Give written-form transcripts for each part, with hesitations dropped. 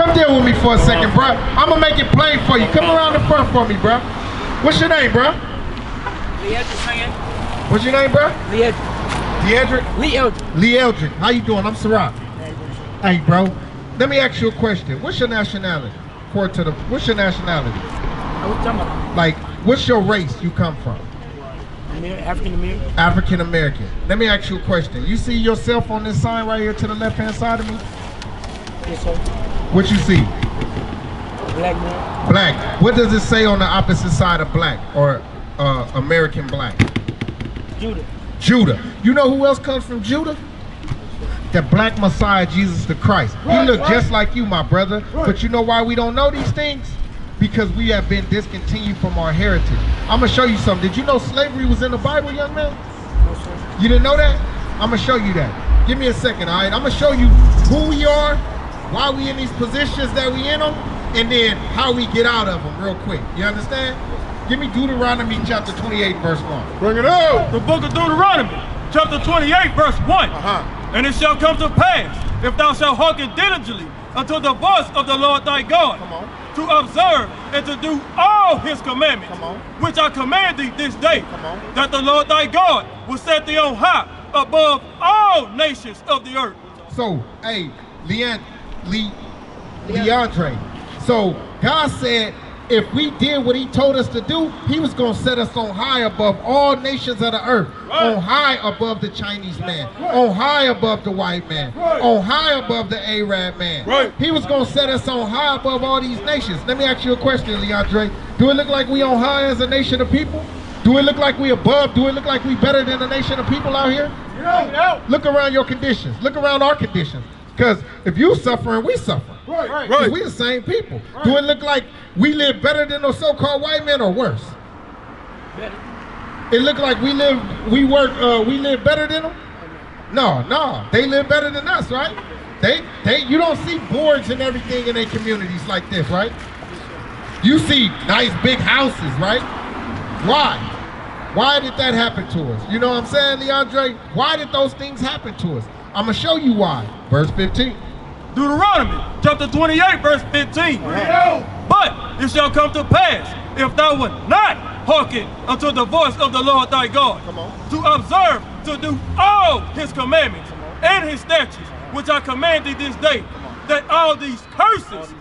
Come deal with me for a second, bro. I'm gonna make it plain for you. Come around the front for me, bro. What's your name, bro? What's your name, bro? Deedrick? Lee Eldrick. How you doing? I'm Sarat. Hey, bro. Let me ask you a question. What's your nationality? What's your nationality? Like, what's your race you come from? African American. African American. Let me ask you a question. You see yourself on this sign right here to the left-hand side of me? Yes, sir. What you see? Black man. Black. What does it say on the opposite side of black or American black? Judah. Judah. You know who else comes from Judah? The black Messiah, Jesus the Christ. He looked just like you, my brother. But you know why we don't know these things? Because we have been discontinued from our heritage. I'm going to show you something. Did you know slavery was in the Bible, young man? No, sir. You didn't know that? I'm going to show you that. Give me a second, all right? I'm going to show you who we are, why we in these positions that we in them, and then how we get out of them real quick. You understand? Give me Deuteronomy chapter 28, verse 1. Bring it up. The book of Deuteronomy, chapter 28, verse 1. And it shall come to pass, if thou shalt hearken diligently unto the voice of the Lord thy God, to observe and to do all his commandments, which I command thee this day, that the Lord thy God will set thee on high above all nations of the earth. So, hey, Leandre. So, God said, if we did what he told us to do, he was going to set us on high above all nations of the earth. On high above the Chinese man. On high above the white man. On high above the Arab man. He was going to set us on high above all these nations. Let me ask you a question, Leandre. Do it look like we on high as a nation of people? Do it look like we above? Do it look like we better than a nation of people out here? Look around your conditions. Look around our conditions. Because if you suffering, we suffer. We the same people. Do it look like we live better than those so-called white men or worse? Better. It look like we live better than them? No, they live better than us, right? You don't see boards and everything in their communities like this, right? You see nice big houses, right? Why? Why did that happen to us? You know what I'm saying, Leandre? Why did those things happen to us? I'm going to show you why. Verse 15. Deuteronomy, chapter 28, verse 15. But it shall come to pass, if thou wilt not hearken unto the voice of the Lord thy God, to observe, to do all his commandments and his statutes, which I command thee this day, that all these curses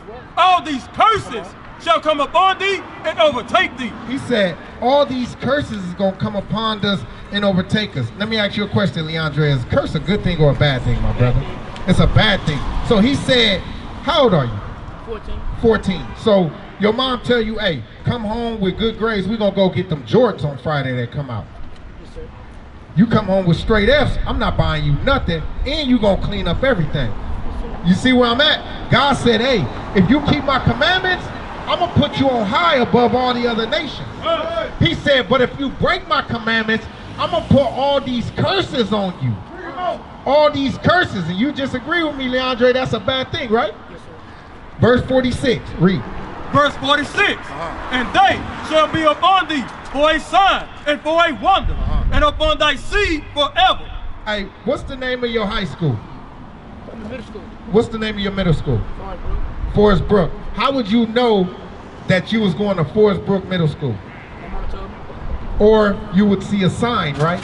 shall come upon thee and overtake thee. He said, all these curses is going to come upon us and overtake us. Let me ask you a question, Leandre. Is curse a good thing or a bad thing, my brother? It's a bad thing. So he said, how old are you? 14. 14. So your mom tell you, hey, come home with good grades. We're going to go get them Jordans on Friday that come out. Yes, sir. You come home with straight F's, I'm not buying you nothing, and you going to clean up everything. You see where I'm at? God said, hey, if you keep my commandments, I'm going to put you on high above all the other nations. He said, but if you break my commandments, I'm going to put all these curses on you. All these curses. And you just agree with me, Leandre, that's a bad thing, right? Yes, sir. Verse 46, read. Verse 46. And they shall be upon thee for a sign and for a wonder, and upon thy seed forever. Hey, what's the name of your high school? From the middle school. What's the name of your middle school? Forest Brook. Forest Brook. How would you know that you was going to Forest Brook Middle School? My mama told me. Or you would see a sign, right?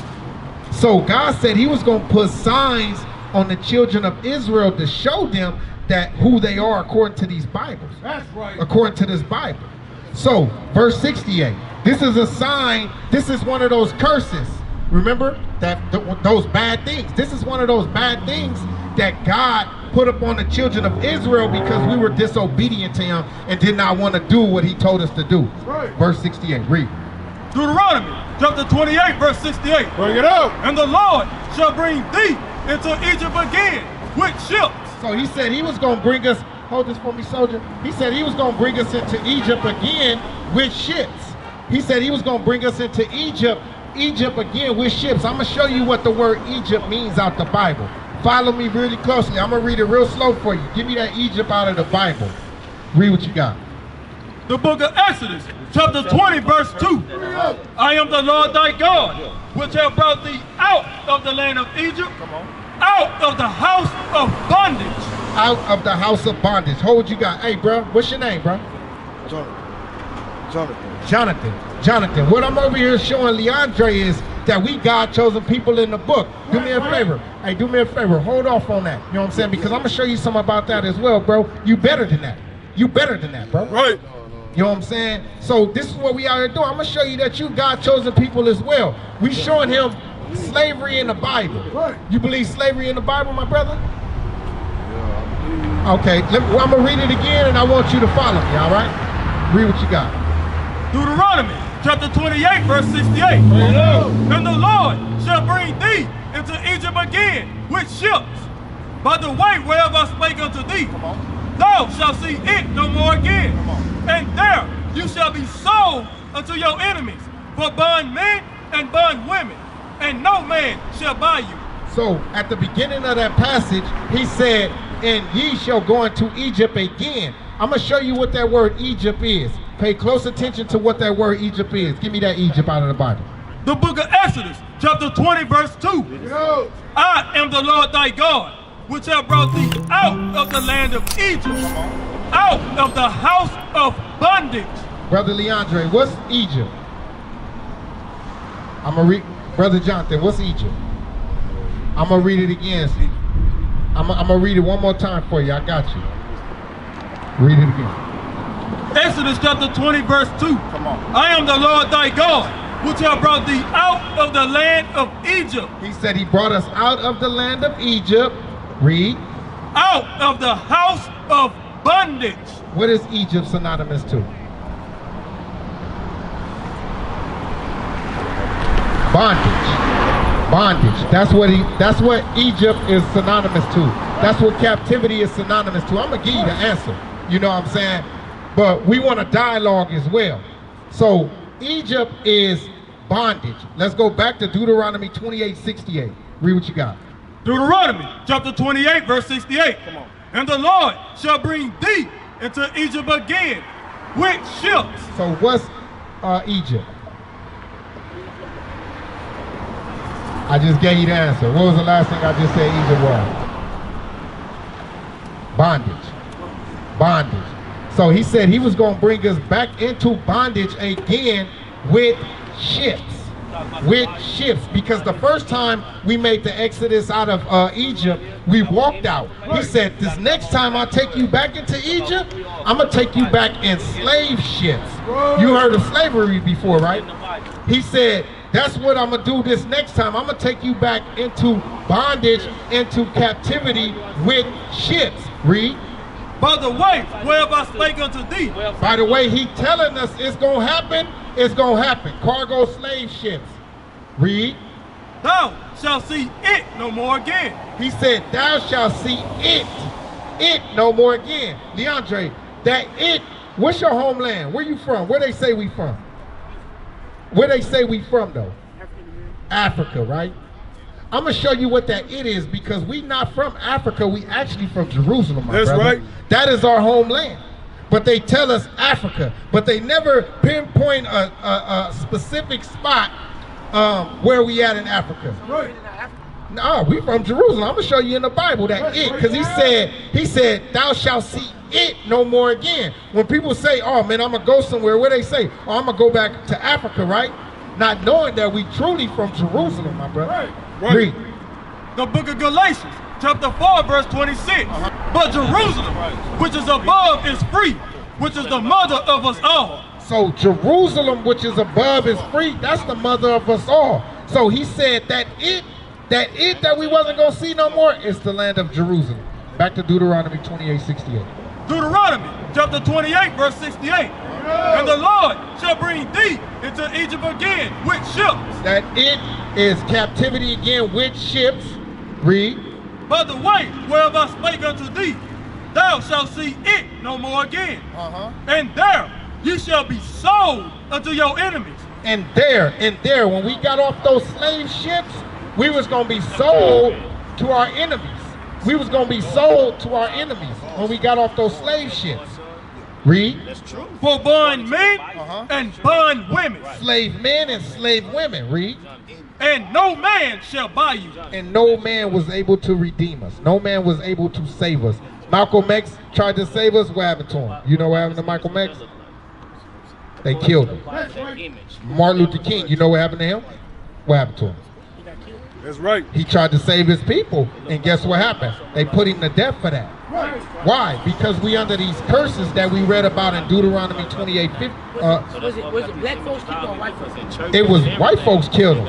So God said he was going to put signs on the children of Israel to show them that who they are according to these Bibles. That's right. According to this Bible. So, verse 68. This is a sign. This is one of those curses. Remember that those bad things. This is one of those bad things that God put upon the children of Israel because we were disobedient to him and did not want to do what he told us to do. Right. Verse 68. Read. Deuteronomy, chapter 28, verse 68. Bring it up. And the Lord shall bring thee into Egypt again with ships. So he said he was going to bring us, hold this for me, soldier. He said he was going to bring us into Egypt again with ships. He said he was going to bring us into Egypt again with ships. I'm going to show you what the word Egypt means out the Bible. Follow me really closely. I'm going to read it real slow for you. Give me that Egypt out of the Bible. Read what you got. The book of Exodus, chapter 20, verse 2. I am the Lord thy God, which have brought thee out of the land of Egypt, out of the house of bondage. out of the house of bondage. Hold what you got. Hey, bro, what's your name, bro? Jonathan. What I'm over here showing Leandre is that we God-chosen people in the book. Do me a favor. Hey, do me a favor. Hold off on that. You know what I'm saying? Because I'm going to show you something about that as well, bro. You better than that. You better than that, bro. Right. You know what I'm saying? So this is what we out here doing. I'm going to show you that you God-chosen people as well. We showing him slavery in the Bible. You believe slavery in the Bible, my brother? Okay, I'm going to read it again, and I want you to follow me, all right? Read what you got. Deuteronomy chapter 28, verse 68. And the Lord shall bring thee into Egypt again with ships, by the way whereof I spake unto thee. Thou shalt see it no more again. And there you shall be sold unto your enemies for bondmen and bondwomen, and no man shall buy you. So at the beginning of that passage, he said, and ye shall go into Egypt again. I'm going to show you what that word Egypt is. Pay close attention to what that word Egypt is. Give me that Egypt out of the Bible. The book of Exodus, chapter 20, verse 2. I am the Lord thy God, which have brought thee out of the land of Egypt, out of the house of bondage. Brother Leandre, what's Egypt? I'm going to read. Brother Jonathan, what's Egypt? I'm going to read it again. I'm going to read it one more time for you. I got you. Read it again. Exodus chapter 20, verse 2. Come on. I am the Lord thy God, which have brought thee out of the land of Egypt. He said he brought us out of the land of Egypt. Read. Out of the house of bondage. What is Egypt synonymous to? Bondage. That's what Egypt is synonymous to. That's what captivity is synonymous to. I'm gonna give you the answer. You know what I'm saying? But we want a dialogue as well. So Egypt is bondage. Let's go back to Deuteronomy 28:68. Read what you got. Deuteronomy chapter 28, verse 68. Come on. And the Lord shall bring thee into Egypt again with ships. So what's Egypt? I just gave you the answer. What was the last thing I just said Egypt was? Bondage. So he said he was going to bring us back into bondage again with ships. Because the first time we made the exodus out of Egypt, we walked out. He said, this next time I take you back into Egypt, I'm going to take you back in slave ships. You heard of slavery before, right? He said, that's what I'm going to do this next time. I'm going to take you back into bondage, into captivity with ships. Read. By the way, whereof I spake unto thee. By the way, he telling us it's going to happen. It's going to happen. Cargo slave ships. Read. Thou shalt see it no more again. He said, thou shalt see it no more again. Leandre, that it, what's your homeland? Where you from? Where they say we from? Where they say we from though? Africa, right? I'm going to show you what that it is because we not from Africa. We actually from Jerusalem, my That's brother. right. That is our homeland. But they tell us Africa. But they never pinpoint a specific spot where we at in Africa. Right. No, we from Jerusalem. I'm going to show you in the Bible that it. Because he said, thou shalt see it no more again. When people say, oh man, I'm going to go somewhere, where they say, oh, I'm going to go back to Africa, right? Not knowing that we truly from Jerusalem, my brother. Right. Read. The book of Galatians, chapter 4, verse 26. But Jerusalem, which is above, is free, which is the mother of us all. So Jerusalem, which is above, is free. That's the mother of us all. So he said that that we wasn't going to see no more is the land of Jerusalem. Back to Deuteronomy 28:68. Deuteronomy, chapter 28, verse 68. And the Lord shall bring thee into Egypt again with ships. That it is captivity again with ships. Read. By the way whereof I spake unto thee, thou shalt see it no more again. And there you shall be sold unto your enemies. And there, when we got off those slave ships, we was going to be sold to our enemies. We was going to be sold to our enemies when we got off those slave ships. Read. That's true. For bondmen and bondwomen. Slave men and slave women. Read. And no man shall buy you. And no man was able to redeem us. No man was able to save us. Malcolm X tried to save us. What happened to him? You know what happened to Malcolm X? They killed him. Martin Luther King, you know what happened to him? What happened to him? That's right. He tried to save his people, and guess what happened? They put him to death for that. Why? Because we under these curses that we read about in Deuteronomy 28:50. Was it black folks killed or white folks? It was white folks killed him.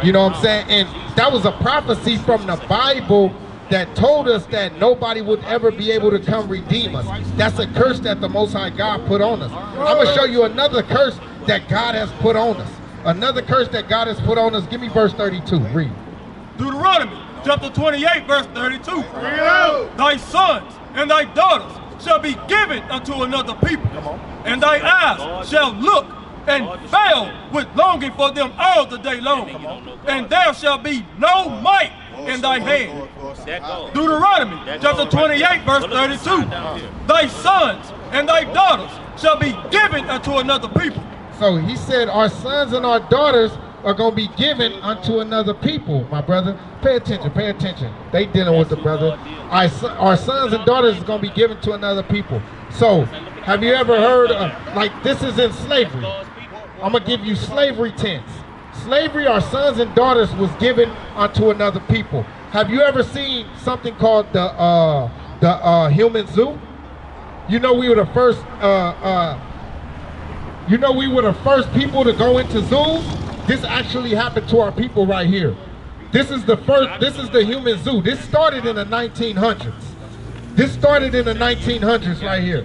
You know what I'm saying? And that was a prophecy from the Bible that told us that nobody would ever be able to come redeem us. That's a curse that the Most High God put on us. I'm going to show you another curse that God has put on us. Another curse that God has put on us. Give me verse 32. Read. Deuteronomy chapter 28, verse 32. Thy sons and thy daughters shall be given unto another people, and thy eyes shall look and fail with longing for them all the day long, and there shall be no might in thy hand. Deuteronomy chapter 28, verse 32. Thy sons and thy daughters shall be given unto another people. So he said our sons and our daughters are going to be given unto another people, my brother. Pay attention, pay attention. They dealing with the brother. Our sons and daughters is going to be given to another people. So, have you ever heard of, like, this is in slavery. I'm going to give you slavery tense. Slavery, our sons and daughters was given unto another people. Have you ever seen something called the human zoo? You know we were the first, people to go into zoos. This actually happened to our people right here. This is the human zoo. This started in the 1900s. This started in the 1900s right here.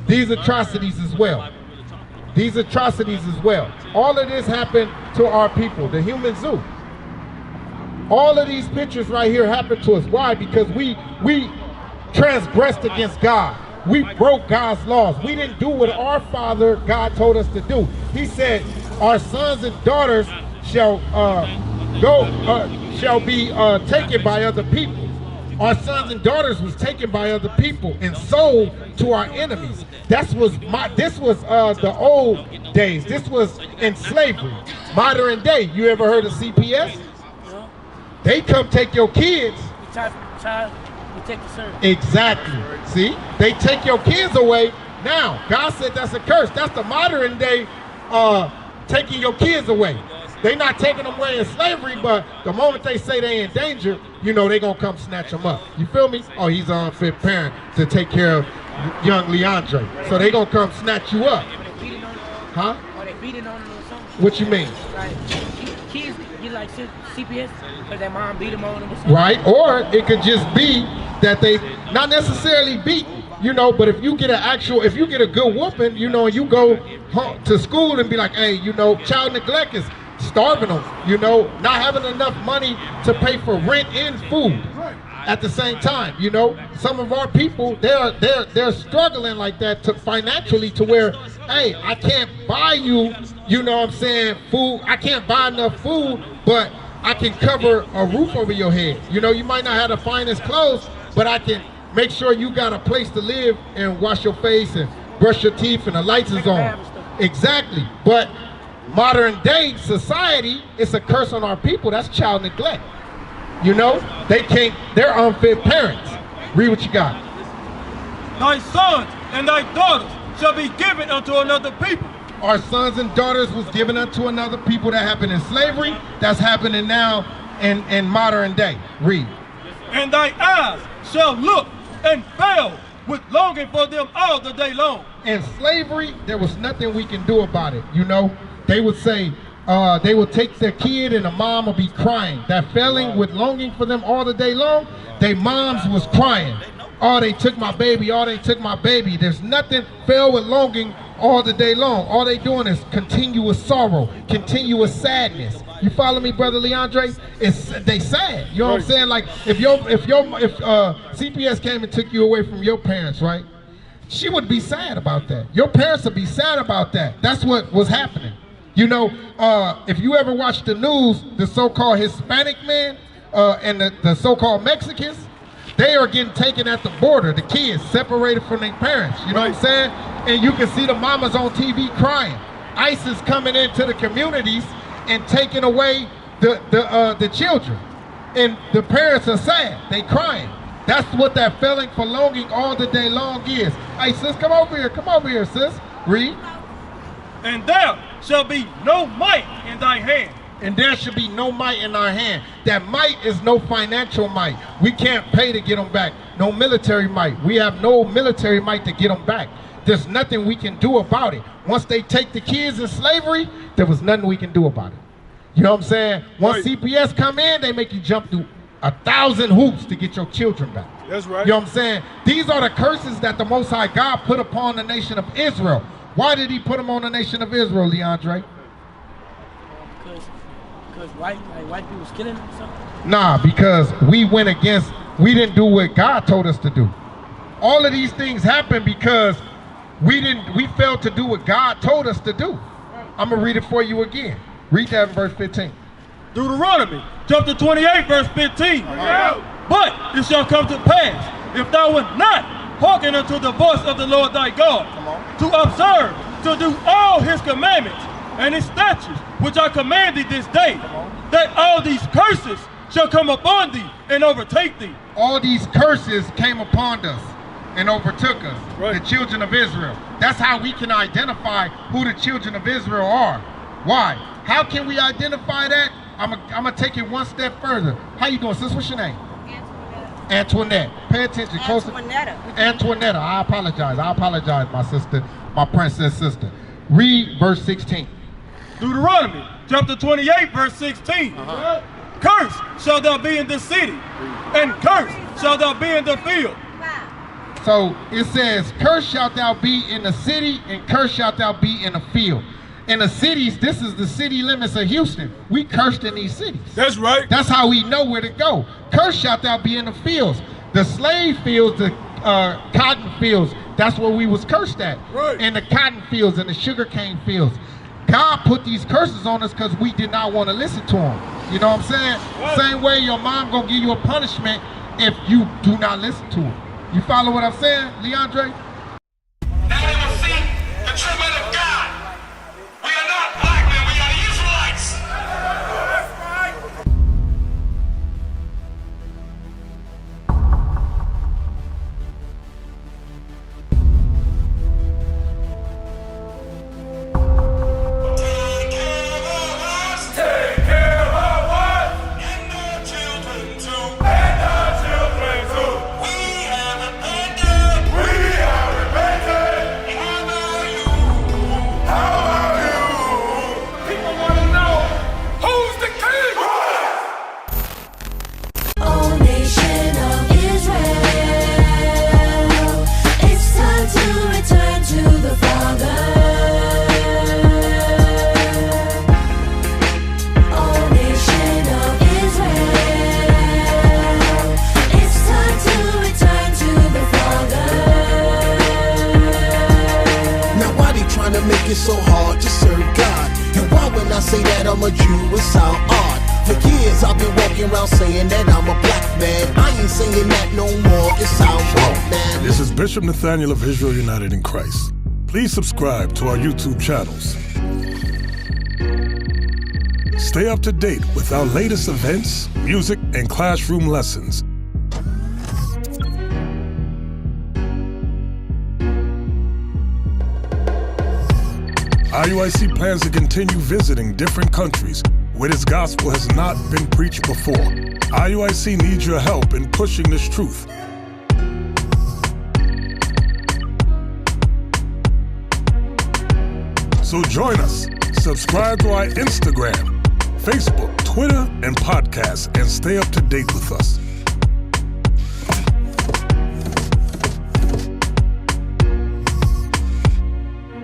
These atrocities as well. These atrocities as well. All of this happened to our people, the human zoo. All of these pictures right here happened to us. Why? Because we transgressed against God. We broke God's laws. We didn't do what our Father God told us to do. He said, our sons and daughters shall be taken by other people. Our sons and daughters was taken by other people and sold to our enemies. This was the old days. This was in slavery. Modern day. You ever heard of CPS? They come take your kids. Exactly. See? They take your kids away. Now, God said that's a curse. That's the modern day taking your kids away. They not taking them away in slavery, but the moment they say they in danger, you know they gonna come snatch them up. You feel me? Oh, he's an unfit parent to take care of young Leandre. So they gonna come snatch you up. Huh? Are they beating on them or something? What you mean? Like, kids get like CPS because their mom beat them on them or something? Right, or it could just be that they not necessarily beat, you know, but if you get if you get a good whooping, you know, and you go to school and be like, hey, you know, child neglect is starving them, you know, not having enough money to pay for rent and food at the same time, you know. Some of our people, they're struggling like that financially to where, hey, I can't buy you, you know what I'm saying, food. I can't buy enough food, but I can cover a roof over your head. You know, you might not have the finest clothes, but I can make sure you got a place to live and wash your face and brush your teeth and the lights is on. Exactly. But modern day society, it's a curse on our people. That's child neglect. You know, they're unfit parents. Read what you got. Thy sons and thy daughters shall be given unto another people. Our sons and daughters was given unto another people. That happened in slavery. That's happening now in modern day. Read. And thy eyes shall look and fail with longing for them all the day long. In slavery, there was nothing we can do about it. You know, they would say, they would take their kid and the mom would be crying. That failing with longing for them all the day long, their moms was crying. Oh, they took my baby. Oh, they took my baby. There's nothing filled with longing all the day long. All they doing is continuous sorrow, continuous sadness. You follow me, brother Leandre? They sad. You know what I'm saying? Like if CPS came and took you away from your parents, right? She would be sad about that. Your parents would be sad about that. That's what was happening. You know, if you ever watch the news, the so-called Hispanic men and the so-called Mexicans, they are getting taken at the border, the kids separated from their parents, you know what I'm saying? And you can see the mamas on TV crying. ICE is coming into the communities and taking away the children. And the parents are sad, they crying. That's what that feeling for longing all the day long is. Hey, sis, come over here, sis. Read. And there shall be no might in thy hand. And there should be no might in our hand. That might is no financial might. We can't pay to get them back. No military might. We have no military might to get them back. There's nothing we can do about it. Once they take the kids in slavery, there was nothing we can do about it. You know what I'm saying? Once CPS come in, they make you jump through 1,000 hoops to get your children back. That's right. You know what I'm saying? These are the curses that the Most High God put upon the nation of Israel. Why did he put them on the nation of Israel, Leandre? Because white people was killing them or something? Nah, because we didn't do what God told us to do. All of these things happened because we failed to do what God told us to do. I'm gonna read it for you again. Read that in verse 15. Deuteronomy chapter 28 verse 15. But it shall come to pass, if thou wilt not hearken unto the voice of the Lord thy God, to observe, to do all his commandments and his statutes, which I command thee this day, that all these curses shall come upon thee and overtake thee. All these curses came upon us and overtook us, the children of Israel. That's how we can identify who the children of Israel are. Why? How can we identify that? I'm gonna take it one step further. How you doing, sis? What's your name? Antoinette. Pay attention. Antoinette. I apologize, my sister, my princess sister. Read verse 16. Deuteronomy chapter 28 verse 16. Cursed shall thou be in the city, and cursed shall thou be in the field. So it says, cursed shalt thou be in the city, and cursed shalt thou be in the field. In the cities, this is the city limits of Houston. We cursed in these cities. That's right. That's how we know where to go. Cursed shalt thou be in the fields. The slave fields, the cotton fields, that's where we was cursed at. Right. In the cotton fields and the sugarcane fields. God put these curses on us because we did not want to listen to him. You know what I'm saying? Right. Same way your mom gonna give you a punishment if you do not listen to her. You follow what I'm saying, Leandre? Now they will see the true men of God. We are not black men, we are the Israelites. Take care of us. Take care of us. And our children too. And our children too. We have repented. We have repented. How about you? How about you? People want to know who's the king. O nation of Israel, it's time to return to the Father. O nation of Israel, it's time to return to the Father. Now why they trying to make it so hard to serve God? And why when I say that I'm a Jew it sound odd? For years I've been walking around saying that I'm a black man. I ain't saying that no more, it sounds wrong, man. This is Bishop Nathaniel of Israel United in Christ. Please subscribe to our YouTube channels. Stay up to date with our latest events, music, and classroom lessons. IUIC plans to continue visiting different countries where this gospel has not been preached before. IUIC needs your help in pushing this truth. So join us. Subscribe to our Instagram, Facebook, Twitter, and podcast, and stay up to date with us.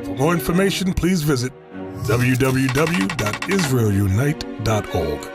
For more information, please visit www.israelunite.org.